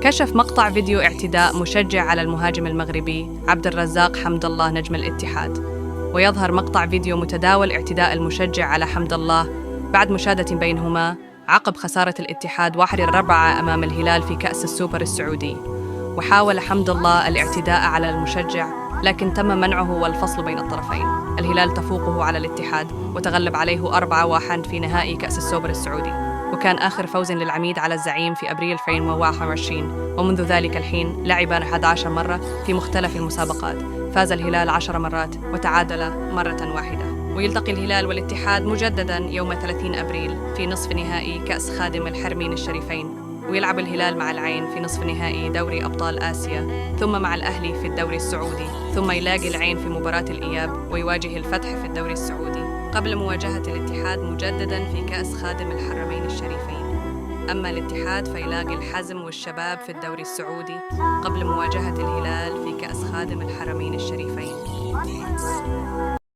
كشف مقطع فيديو اعتداء مشجع على المهاجم المغربي عبد الرزاق حمد الله نجم الاتحاد. ويظهر مقطع فيديو متداول اعتداء المشجع على حمد الله بعد مشادة بينهما عقب خسارة الاتحاد 1-4 أمام الهلال في كأس السوبر السعودي. وحاول حمد الله الاعتداء على المشجع لكن تم منعه والفصل بين الطرفين. الهلال تفوقه على الاتحاد وتغلب عليه 4-1 في نهائي كأس السوبر السعودي، وكان آخر فوز للعميد على الزعيم في أبريل 2021. ومنذ ذلك الحين لعب 11 مرة في مختلف المسابقات، فاز الهلال 10 مرات وتعادل مرة واحدة. ويلتقي الهلال والاتحاد مجدداً يوم 30 أبريل في نصف نهائي كأس خادم الحرمين الشريفين، ويلعب الهلال مع العين في نصف نهائي دوري أبطال آسيا، ثم مع الأهلي في الدوري السعودي، ثم يلاقي العين في مباراة الإياب ويواجه الفتح في الدوري السعودي قبل مواجهة الاتحاد مجدداً في كأس خادم الحرمين الشريفين. أما الاتحاد فيلاقي الحزم والشباب في الدوري السعودي قبل مواجهة الهلال في كأس خادم الحرمين الشريفين.